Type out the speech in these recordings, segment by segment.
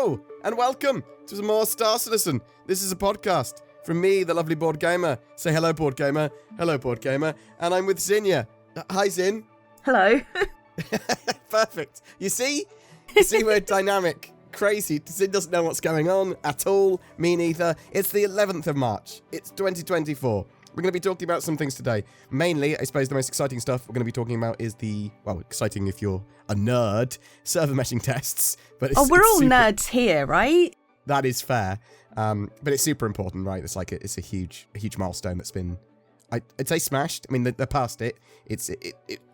Hello, and welcome to some more Star Citizen. This is a podcast from me, the lovely BoredGamer. Say hello, BoredGamer. Hello, BoredGamer. And I'm with Zinnia. Hi, Zin. Hello. Perfect. You see? We're dynamic. Crazy. Zin doesn't know what's going on at all. Me neither. It's the 11th of March. It's 2024. We're going to be talking about some things today. Mainly, I suppose the most exciting stuff we're going to be talking about is the, well, exciting if you're a nerd, server meshing tests. But we're all nerds here, right? That is fair. But it's super important, right? It's like it's a huge milestone that's been, I'd say, smashed. I mean, they're past it. It's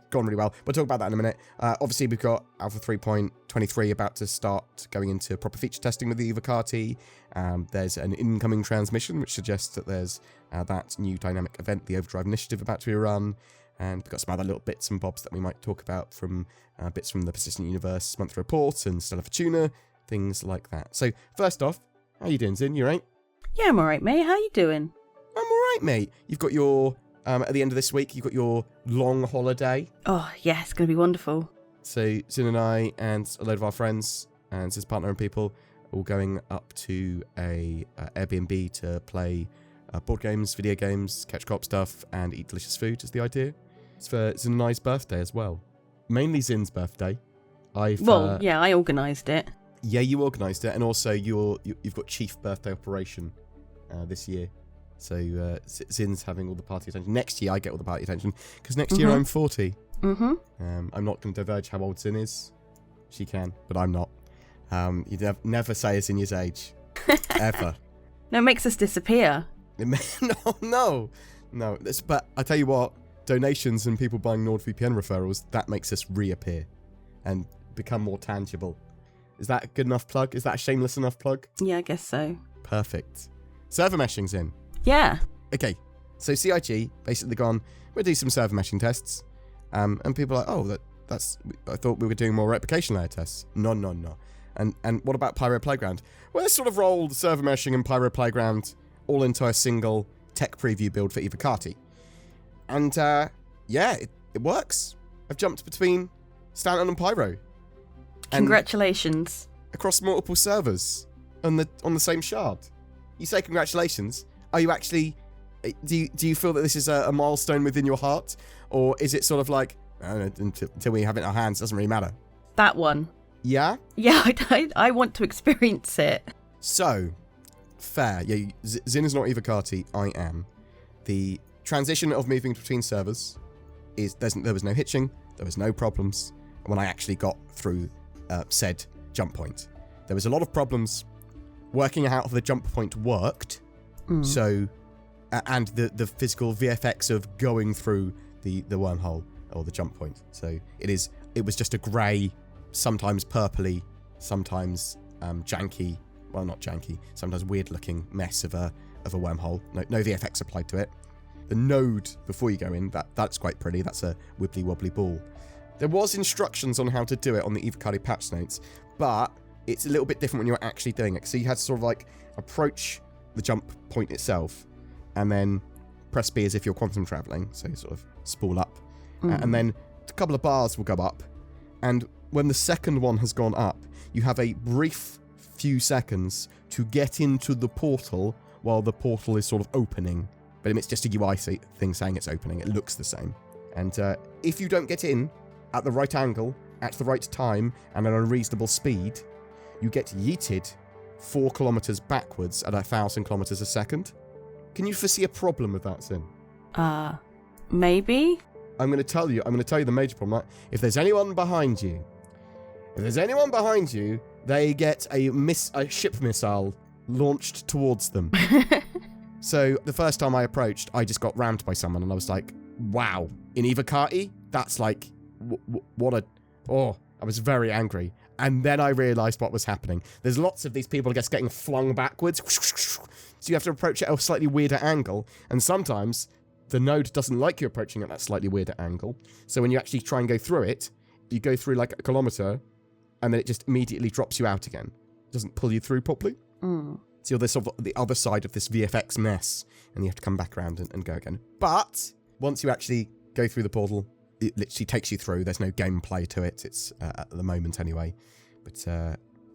gone really well. We'll talk about that in a minute. Obviously, we've got Alpha 3.23 about to start going into proper feature testing with the Evocati. There's an incoming transmission, which suggests that there's that new dynamic event, the Overdrive initiative, about to be run. And we've got some other little bits and bobs that we might talk about from bits from the Persistent Universe monthly report and Stellar Fortuna, things like that. So, first off, how you doing, Zin? You right? Yeah, I'm alright, mate. How you doing? I'm alright, mate. You've got your, at the end of this week, you've got your long holiday. Oh, yeah, it's going to be wonderful. So, Zin and I and a load of our friends and his partner and people all going up to a Airbnb to play board games, video games, catch co-op stuff, and eat delicious food is the idea. It's for Zin and I's birthday as well. Mainly Zin's birthday. Yeah, I organised it. Yeah, you organised it, and also you've got chief birthday operation this year. So Zin's having all the party attention. Next year I get all the party attention, because next year I'm 40. Mm-hmm. I'm not going to diverge how old Zin is. She can, but I'm not. You never say Zinya's age. Ever. No, it makes us disappear. No. But I tell you what, donations and people buying NordVPN referrals, that makes us reappear and become more tangible. Is that a good enough plug? Is that a shameless enough plug? Yeah, I guess so. Perfect. Server meshing's in. Yeah. Okay, so CIG basically gone, we'll do some server meshing tests. And people are like, that's. I thought we were doing more replication layer tests. No. And what about Pyro Playground? Well, let's sort of roll the server meshing and Pyro Playground all into a single tech preview build for Evocati. And it works. I've jumped between Stanton and Pyro. Congratulations. Across multiple servers on the same shard. You say congratulations. Are you actually... Do you feel that this is a milestone within your heart? Or is it sort of like, I don't know, until we have it in our hands, it doesn't really matter? That one. Yeah? Yeah, I want to experience it. So, fair. Yeah, Zin is not Evocati, I am. The transition of moving between servers is... There was no hitching, there was no problems when I actually got through said jump point. There was a lot of problems working out if the jump point worked. So, and the physical VFX of going through the wormhole or the jump point. So it was just a grey, sometimes purpley, sometimes janky. Well, not janky. Sometimes weird-looking mess of a wormhole. No VFX applied to it. The node before you go in, that's quite pretty. That's a wibbly-wobbly ball. There was instructions on how to do it on the Evocati patch notes, but it's a little bit different when you're actually doing it. So you had to sort of like approach the jump point itself, and then press B as if you're quantum traveling. So you sort of spool up, and then a couple of bars will go up. And when the second one has gone up, you have a brief few seconds to get into the portal while the portal is sort of opening. But it's just a UI thing saying it's opening. It looks the same. And if you don't get in at the right angle, at the right time, and at a reasonable speed, you get yeeted 4 kilometers backwards at 1,000 kilometers a second. Can you foresee a problem with that, Zin? Maybe? I'm going to tell you the major problem. Right? If there's anyone behind you, they get a ship missile launched towards them. So the first time I approached, I just got rammed by someone, and I was like, wow, in Evocati? That's like, I was very angry. And then I realised what was happening. There's lots of these people just getting flung backwards. So you have to approach it at a slightly weirder angle. And sometimes the node doesn't like you approaching at that slightly weirder angle. So when you actually try and go through it, you go through like a kilometre, and then it just immediately drops you out again. It doesn't pull you through properly. So you're the sort of the other side of this VFX mess, and you have to come back around and go again. But once you actually go through the portal, it literally takes you through. There's no gameplay to it. It's at the moment anyway. But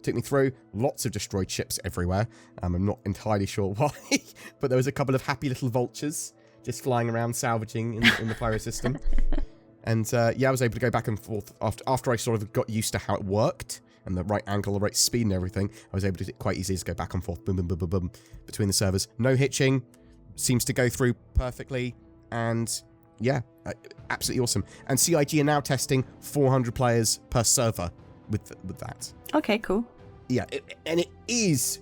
Took me through lots of destroyed ships everywhere. I'm not entirely sure why, but there was a couple of happy little vultures just flying around salvaging in the pyro system. And yeah, I was able to go back and forth after I sort of got used to how it worked and the right angle, the right speed and everything. I was able to quite easily just go back and forth, boom, boom, boom, boom, boom, between the servers. No hitching, seems to go through perfectly, and yeah, absolutely awesome. And CIG are now testing 400 players per server with that. Okay, cool. Yeah, and it is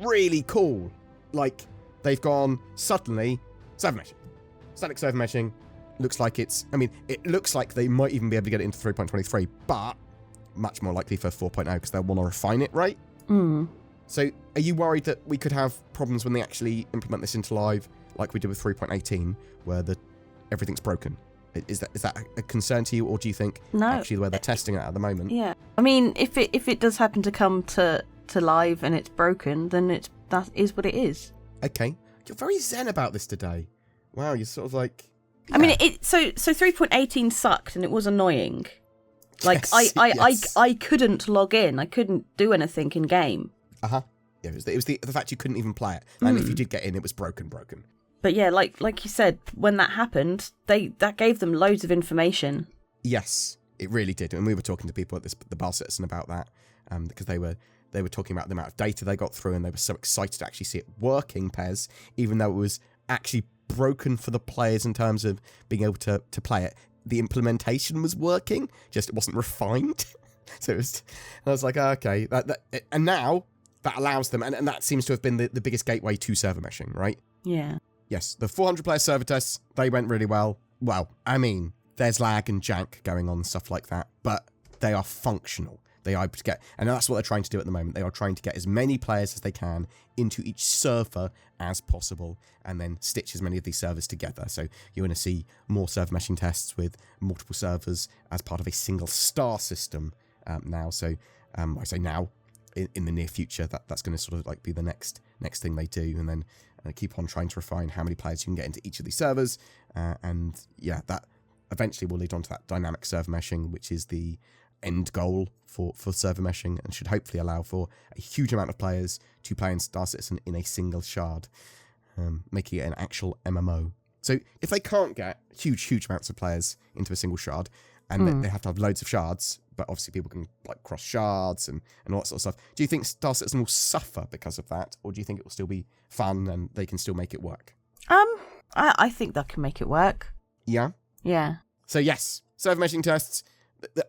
really cool. Like, they've gone suddenly server meshing. Static server meshing looks like it's... I mean, it looks like they might even be able to get it into 3.23, but much more likely for 4.0 because they'll want to refine it, right? Mm. So, are you worried that we could have problems when they actually implement this into live, like we did with 3.18, where everything's broken? Is that a concern to you, or do you think actually the way they're testing it at the moment? Yeah, I mean, if it does happen to come to live and it's broken, then that is what it is. Okay, you're very zen about this today. Wow, you're sort of like. Yeah. I mean, so 3.18 sucked and it was annoying. Like yes. I couldn't log in. I couldn't do anything in game. Yeah, it was the fact you couldn't even play it, and if you did get in, it was broken. But yeah, like you said, when that happened, that gave them loads of information. Yes, it really did, and we were talking to people at the Bar Citizen about that, because they were talking about the amount of data they got through, and they were so excited to actually see it working, Pez, even though it was actually broken for the players in terms of being able to play it. The implementation was working, just it wasn't refined. So I was like, okay, and now that allows them, and that seems to have been the biggest gateway to server meshing, right? Yeah. Yes, the 400-player server tests, they went really well. Well, I mean, there's lag and jank going on and stuff like that, but they are functional. They are able to get, and that's what they're trying to do at the moment. They are trying to get as many players as they can into each server as possible, and then stitch as many of these servers together. So you're going to see more server meshing tests with multiple servers as part of a single star system now. So I say now, in the near future, that's going to sort of like be the next thing they do, and then keep on trying to refine how many players you can get into each of these servers, and yeah, that eventually will lead on to that dynamic server meshing, which is the end goal for server meshing, and should hopefully allow for a huge amount of players to play in Star Citizen in a single shard, making it an actual MMO. So if they can't get huge amounts of players into a single shard, and they have to have loads of shards, but obviously people can like cross shards and all that sort of stuff, do you think Star Citizen will suffer because of that, or do you think it will still be fun and they can still make it work? I think they can make it work. Yeah? Yeah. So yes, server meshing tests.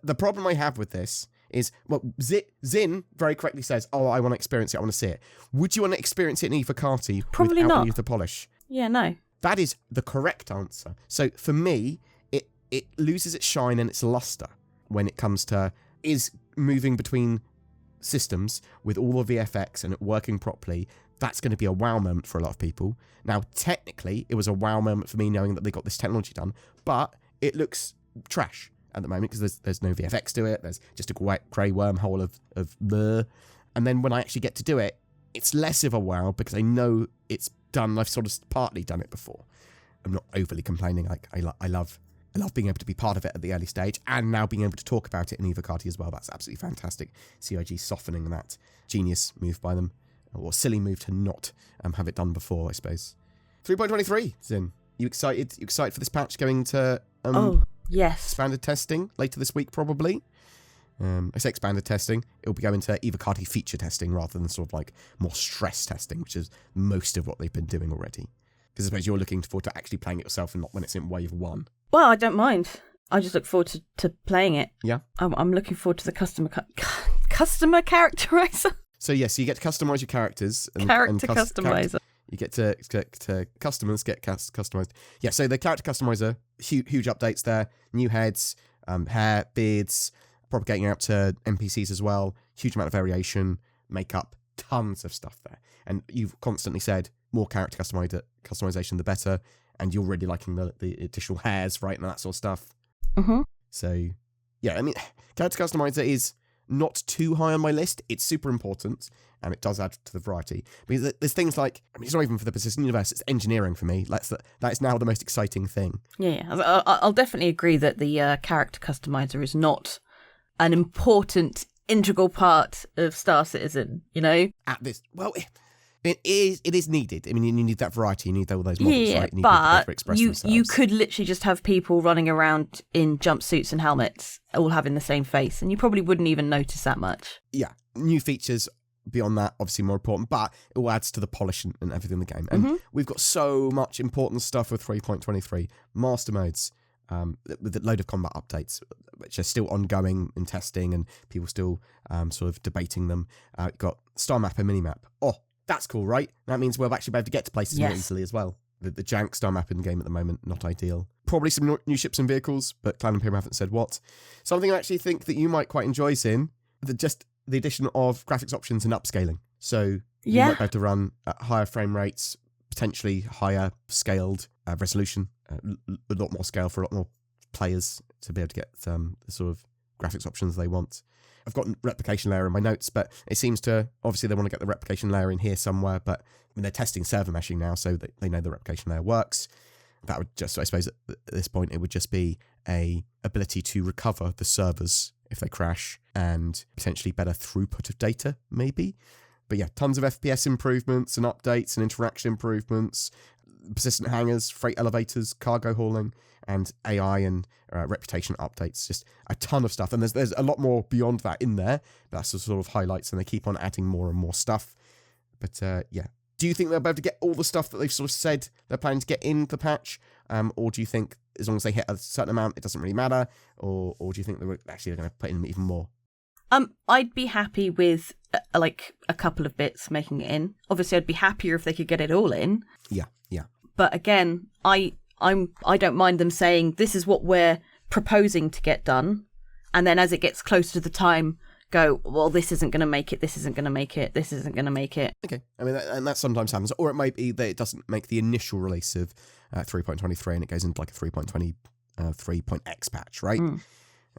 The problem I have with this is, well, Zin very correctly says, oh, I want to experience it, I want to see it. Would you want to experience it in Evocati Probably without not. any of the polish? Yeah, no. That is the correct answer. So for me, it loses its shine and its luster when it comes to is moving between systems with all the VFX and it working properly. That's going to be a wow moment for a lot of people. Now, technically, it was a wow moment for me knowing that they got this technology done, but it looks trash at the moment because there's no VFX to it. There's just a grey wormhole of blur. And then when I actually get to do it, it's less of a wow because I know it's done. I've sort of partly done it before. I'm not overly complaining. Like I love being able to be part of it at the early stage, and now being able to talk about it in Evocati as well. That's absolutely fantastic. CIG softening that genius move by them, or silly move to not have it done before, I suppose. 3.23, Zin. You excited? You excited for this patch going to yes, expanded testing later this week, probably? I say expanded testing. It'll be going to Evocati feature testing rather than sort of like more stress testing, which is most of what they've been doing already. Because I suppose you're looking forward to actually playing it yourself and not when it's in wave 1. Well, I don't mind. I just look forward to playing it. Yeah. I'm looking forward to the customer characterizer. So yes, you get to customize your characters. Customizer. You get to customers get customized. Yeah. So the character customizer, huge updates there. New heads, hair, beards, propagating out to NPCs as well. Huge amount of variation, makeup, tons of stuff there. And you've constantly said more character customization, the better. And you're really liking the additional hairs, right, and that sort of stuff. Mm-hmm. So, yeah, I mean, character customizer is not too high on my list. It's super important, and it does add to the variety. Because there's things like, I mean, it's not even for the persistent universe, it's engineering for me. That is now the most exciting thing. Yeah. I'll definitely agree that the character customizer is not an important integral part of Star Citizen, you know? At this, well, it is needed. I mean, you need that variety. You need all those models, Yeah, right? You need but people to express you themselves. could literally just have people running around in jumpsuits and helmets, all having the same face, and you probably wouldn't even notice that much. Yeah, new features beyond that, obviously more important, but it all adds to the polish and everything in the game. And we've got so much important stuff with 3.23. Master modes, with a load of combat updates, which are still ongoing in testing and people still sort of debating them. Got Star Map and Minimap. Oh, that's cool, right? That means we'll actually be able to get to places more easily as well. The jank Star Map in the game at the moment, not ideal. Probably some new ships and vehicles, but Cloud Imperium haven't said what. Something I actually think that you might quite enjoy, Zin, the addition of graphics options and upscaling. So you might be able to run at higher frame rates, potentially higher scaled resolution, a lot more scale for a lot more players to be able to get the sort of graphics options they want. I've got a replication layer in my notes, but it seems to, obviously they want to get the replication layer in here somewhere, but I mean, they're testing server meshing now, so they know the replication layer works. That would just, I suppose at this point, it would just be a ability to recover the servers if they crash and potentially better throughput of data, maybe. But yeah, tons of FPS improvements and updates and interaction improvements, persistent hangars, freight elevators, cargo hauling, and AI and reputation updates. Just a ton of stuff. And there's a lot more beyond that in there. That's the sort of highlights, and they keep on adding more and more stuff. But yeah. Do you think they'll be able to get all the stuff that they've sort of said they're planning to get in the patch? Or do you think as long as they hit a certain amount, it doesn't really matter? Or do you think they're going to put in even more? I'd be happy with like a couple of bits making it in. Obviously, I'd be happier if they could get it all in. Yeah. But again, I don't mind them saying this is what we're proposing to get done, and then as it gets closer to the time, go, well, this isn't going to make it. This isn't going to make it. This isn't going to make it. Okay, I mean, and that sometimes happens, or it might be that it doesn't make the initial release of 3.23 and it goes into like a 3.23.x patch, right?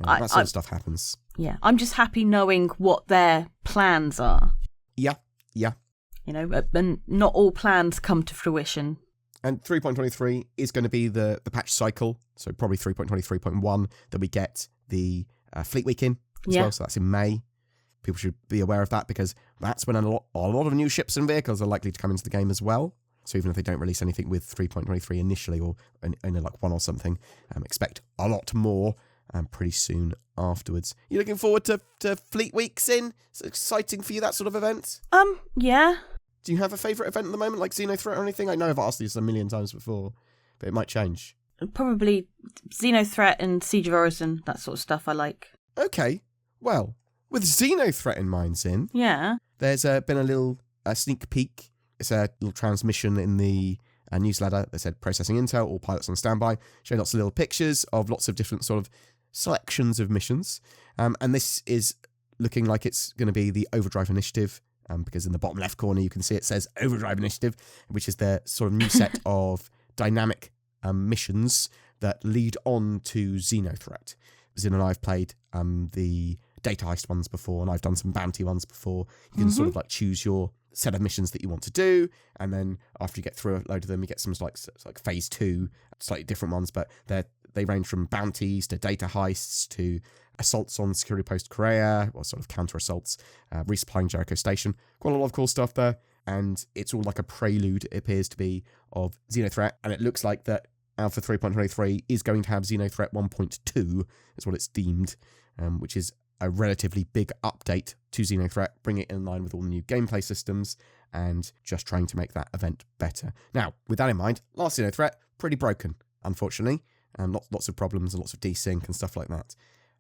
That sort of stuff happens. Yeah, I'm just happy knowing what their plans are. Yeah. You know, and not all plans come to fruition. And 3.23 is going to be the patch cycle, so probably 3.23.1 that we get the Fleet Week in as well, so that's in May. People should be aware of that because that's when a lot of new ships and vehicles are likely to come into the game as well. So even if they don't release anything with 3.23 initially or only like one or something, expect a lot more pretty soon afterwards. You looking forward to Fleet Weeks in? It's exciting for you, that sort of event? Yeah. Do you have a favourite event at the moment, like XenoThreat or anything? I know I've asked this a million times before, but it might change. Probably XenoThreat and Siege of Orison, that sort of stuff I like. Okay, well, with XenoThreat in mind, Zin, there's been a little sneak peek. It's a little transmission in the newsletter that said processing intel, all pilots on standby, showing lots of little pictures of lots of different sort of selections of missions. And this is looking like it's going to be the Overdrive Initiative, because in the bottom left corner you can see it says Overdrive Initiative, which is their sort of new set of dynamic missions that lead on to XenoThreat. Zin and I have played the data heist ones before, and I've done some bounty ones before. You can sort of like choose your set of missions that you want to do, and then after you get through a load of them, you get some like phase 2, slightly different ones, but they range from bounties to data heists to assaults on security post Korea, or sort of counter assaults, resupplying Jericho Station. Quite a lot of cool stuff there, and it's all like a prelude, it appears to be, of XenoThreat, and it looks like that Alpha 3.23 is going to have XenoThreat 1.2, is what it's deemed, which is a relatively big update to XenoThreat, bring it in line with all the new gameplay systems, and just trying to make that event better. Now, with that in mind, last XenoThreat, pretty broken, unfortunately, and lots of problems and lots of desync and stuff like that.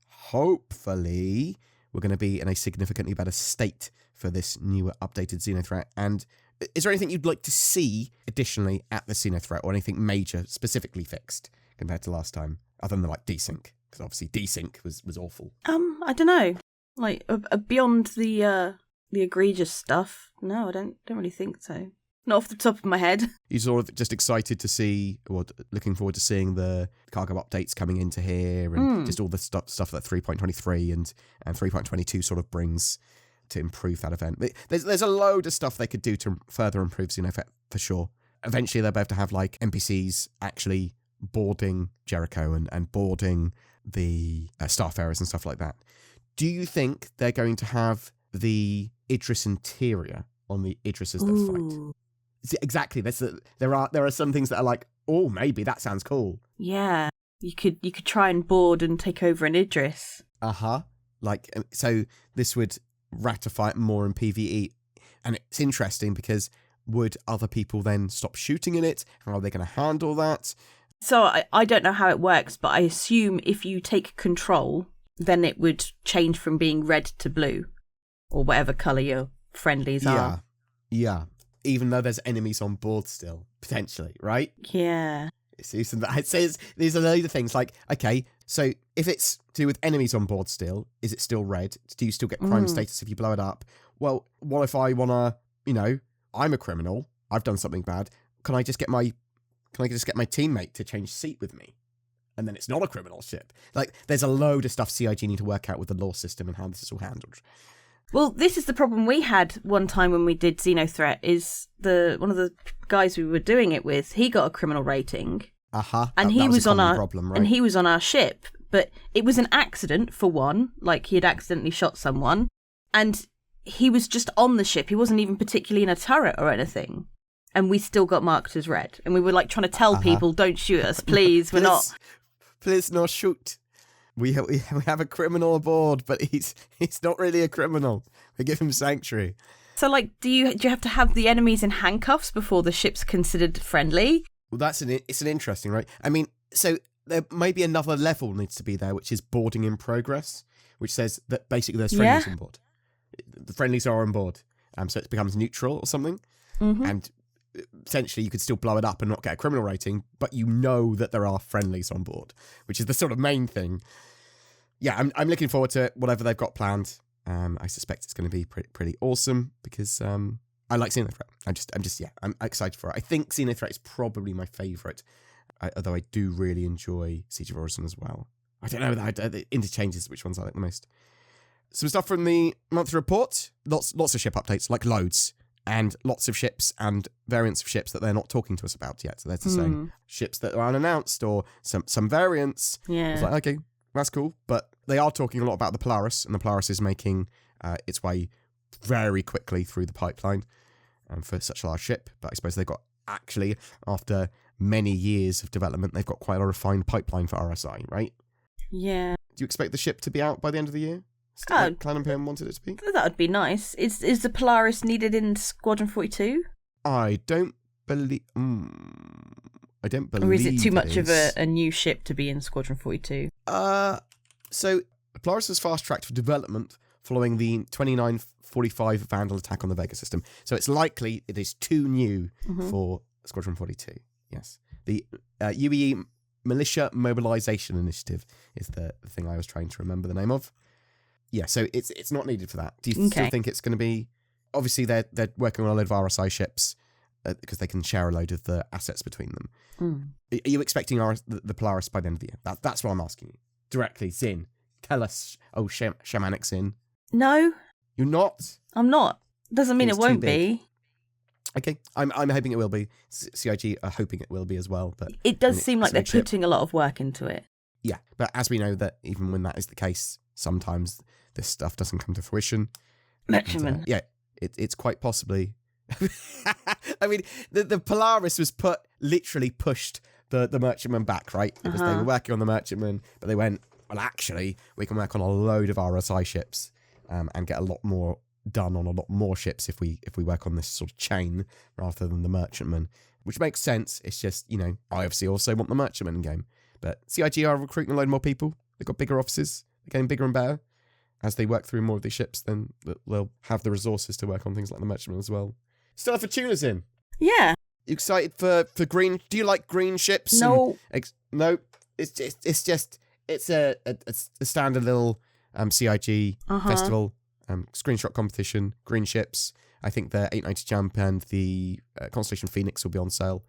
Hopefully, we're going to be in a significantly better state for this newer updated XenoThreat. And is there anything you'd like to see additionally at the XenoThreat, or anything major specifically fixed compared to last time, other than like desync? Because obviously desync was awful. I don't know. Like beyond the egregious stuff, no, I don't really think so. Not off the top of my head. You're sort of just excited to see, or looking forward to seeing the cargo updates coming into here, and just all the stuff that 3.23 and 3.22 sort of brings to improve that event. But there's a load of stuff they could do to further improve XenoThreat for sure. Eventually they'll be able to have like NPCs actually boarding Jericho and boarding the Starfarers and stuff like that. Do you think they're going to have the Idris interior on the Idrises that fight? See, exactly. There are some things that are like, oh, maybe that sounds cool. Yeah, you could try and board and take over an Idris. Like, so this would ratify it more in PvE, and it's interesting because would other people then stop shooting in it? How are they going to handle that? So I don't know how it works, but I assume if you take control, then it would change from being red to blue, or whatever colour your friendlies are. Yeah. Even though there's enemies on board still, potentially, right? Yeah. I'd say these are the other things. Like, okay, so if it's to do with enemies on board still, is it still red? Do you still get prime status if you blow it up? Well, what if I want to, I'm a criminal, I've done something bad, can I just get my teammate to change seat with me? And then it's not a criminal ship. Like, there's a load of stuff CIG need to work out with the law system and how this is all handled. Well, this is the problem we had one time when we did XenoThreat, is one of the guys we were doing it with, he got a criminal rating. And he was on our problem, right? And he was on our ship, but it was an accident for one, like he had accidentally shot someone, and he was just on the ship. He wasn't even particularly in a turret or anything. And we still got marked as red. And we were like trying to tell people, don't shoot us, please. We're not. Please no shoot. We have a criminal aboard, but he's not really a criminal. We give him sanctuary. So, like, do you have to have the enemies in handcuffs before the ship's considered friendly? Well, it's an interesting, right? I mean, so there maybe another level needs to be there, which is boarding in progress, which says that basically there's friendlies on board. The friendlies are on board, so it becomes neutral or something, and essentially you could still blow it up and not get a criminal rating, but you know that there are friendlies on board, which is the sort of main thing. Yeah, I'm looking forward to whatever they've got planned. I suspect it's going to be pretty awesome because I like XenoThreat. I'm excited for it. I think XenoThreat is probably my favourite, although I do really enjoy Siege of Orison as well. I don't know, it interchanges which ones I like the most. Some stuff from the monthly report. Lots of ship updates, like loads. And lots of ships and variants of ships that they're not talking to us about yet. So they're just saying ships that are unannounced or some variants. Yeah. It's like, okay, that's cool. But they are talking a lot about the Polaris, and the Polaris is making its way very quickly through the pipeline for such a large ship. But I suppose they've got, actually, after many years of development, they've got quite a refined pipeline for RSI, right? Yeah. Do you expect the ship to be out by the end of the year? Like Cloud Imperium wanted it to be? That would be nice. Is the Polaris needed in Squadron 42? I don't believe... Or is it too much of a new ship to be in Squadron 42? So, Polaris was fast-tracked for development following the 2945 Vandal attack on the Vega system. So it's likely it is too new for Squadron 42. Yes. The UEE Militia Mobilization Initiative is the thing I was trying to remember the name of. Yeah, so it's not needed for that. Do you still think it's going to be... Obviously, they're working on a load of RSI ships because they can share a load of the assets between them. Are you expecting the Polaris by the end of the year? That's what I'm asking you. Directly, Zin. Tell us, Shamanic Zin. No. You're not? I'm not. Doesn't mean it won't be. Okay, I'm hoping it will be. CIG are hoping it will be as well. But it does seem like they're putting a lot of work into it. Yeah, but as we know that even when that is the case, sometimes this stuff doesn't come to fruition. Merchantman. Yeah, it's quite possibly... I mean, the Polaris was literally pushed the Merchantman back, right? Because they were working on the Merchantman, but they went, well, actually, we can work on a load of RSI ships and get a lot more done on a lot more ships if we work on this sort of chain rather than the Merchantman, which makes sense. It's just, I obviously also want the Merchantman game, but CIG are recruiting a load more people. They've got bigger offices. They're getting bigger and better. As they work through more of these ships, then they'll have the resources to work on things like the Merchantman as well. Still for tuners in. Yeah. You excited for green? Do you like green ships? No. No. It's a standard little CIG festival screenshot competition. Green ships. I think the 890 Jump and the Constellation Phoenix will be on sale.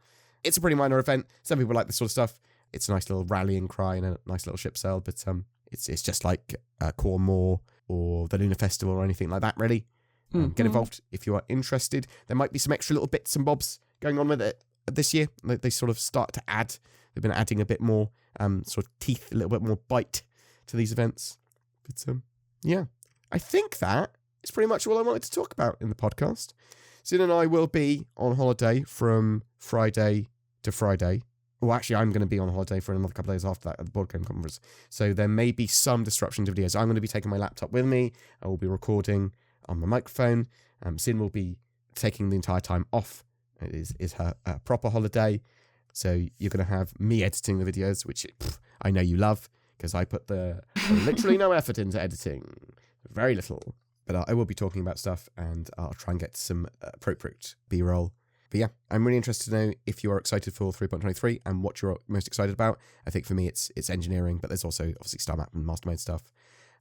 It's a pretty minor event. Some people like this sort of stuff. It's a nice little rallying cry and a nice little ship sale, but it's just like Core More or the Lunar Festival or anything like that, really. Get involved if you are interested. There might be some extra little bits and bobs going on with it this year. They sort of start to add. They've been adding a bit more sort of teeth, a little bit more bite to these events. But yeah, I think that is pretty much all I wanted to talk about in the podcast. Zin and I will be on holiday from Friday to Friday. Well, actually, I'm going to be on holiday for another couple of days after that at the BoredGamer conference. So there may be some disruption to videos. I'm going to be taking my laptop with me. I will be recording on my microphone. Zin will be taking the entire time off. It is her proper holiday. So you're going to have me editing the videos, which I know you love, because I put literally no effort into editing. Very little. But I will be talking about stuff, and I'll try and get some appropriate B-roll. But yeah, I'm really interested to know if you are excited for 3.23 and what you're most excited about. I think for me, it's engineering, but there's also obviously Star Map and Mastermind stuff.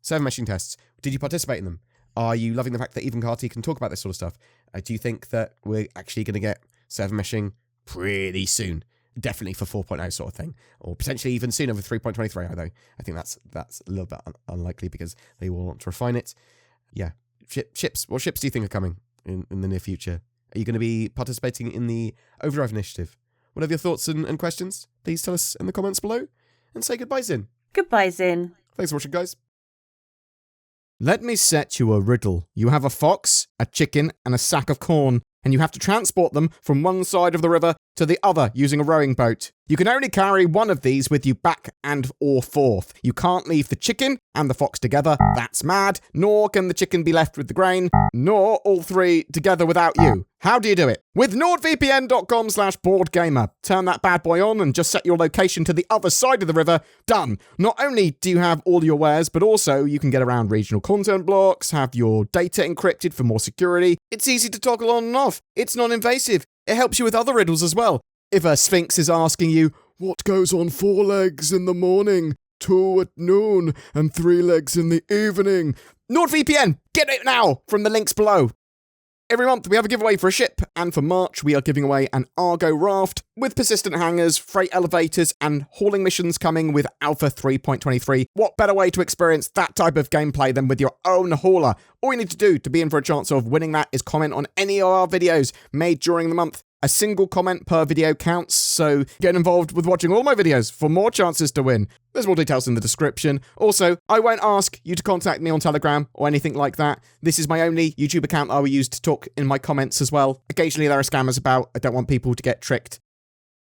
Server meshing tests. Did you participate in them? Are you loving the fact that Evocati can talk about this sort of stuff? Do you think that we're actually going to get server meshing pretty soon? Definitely for 4.0 sort of thing, or potentially even sooner for 3.23. Although I think that's a little bit unlikely because they will want to refine it. Yeah, ships. What ships do you think are coming in the near future? Are you going to be participating in the Overdrive initiative? What are your thoughts and questions? Please tell us in the comments below. And say goodbye, Zin. Goodbye, Zin. Thanks for watching, guys. Let me set you a riddle. You have a fox, a chicken, and a sack of corn, and you have to transport them from one side of the river to the other using a rowing boat. You can only carry one of these with you back and or forth. You can't leave the chicken and the fox together. That's mad. Nor can the chicken be left with the grain. Nor all three together without you. How do you do it? With nordvpn.com/BoredGamer. Turn that bad boy on and just set your location to the other side of the river. Done. Not only do you have all your wares, but also you can get around regional content blocks, have your data encrypted for more security. It's easy to toggle on and off. It's non-invasive. It helps you with other riddles as well. If a sphinx is asking you, what goes on 4 legs in the morning, 2 at noon, and 3 legs in the evening? NordVPN! Get it now from the links below. Every month we have a giveaway for a ship, and for March we are giving away an Argo raft with persistent hangars, freight elevators, and hauling missions coming with Alpha 3.23. What better way to experience that type of gameplay than with your own hauler? All you need to do to be in for a chance of winning that is comment on any of our videos made during the month. A single comment per video counts, so get involved with watching all my videos for more chances to win. There's more details in the description. Also, I won't ask you to contact me on Telegram or anything like that. This is my only YouTube account I will use to talk in my comments as well. Occasionally there are scammers about. I don't want people to get tricked.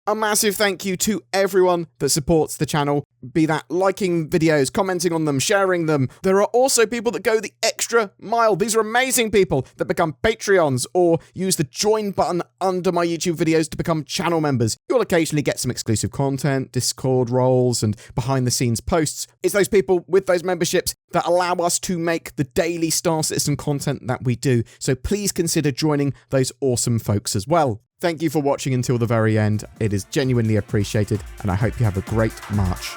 A massive thank you to everyone that supports the channel, be that liking videos, commenting on them, sharing them. There are also people that go the extra mile. These are amazing people that become Patreons or use the join button under my YouTube videos to become channel members. You'll occasionally get some exclusive content, Discord roles, and behind the scenes posts. It's those people with those memberships that allow us to make the daily Star Citizen content that we do. So please consider joining those awesome folks as well. Thank you for watching until the very end. It is genuinely appreciated, and I hope you have a great March.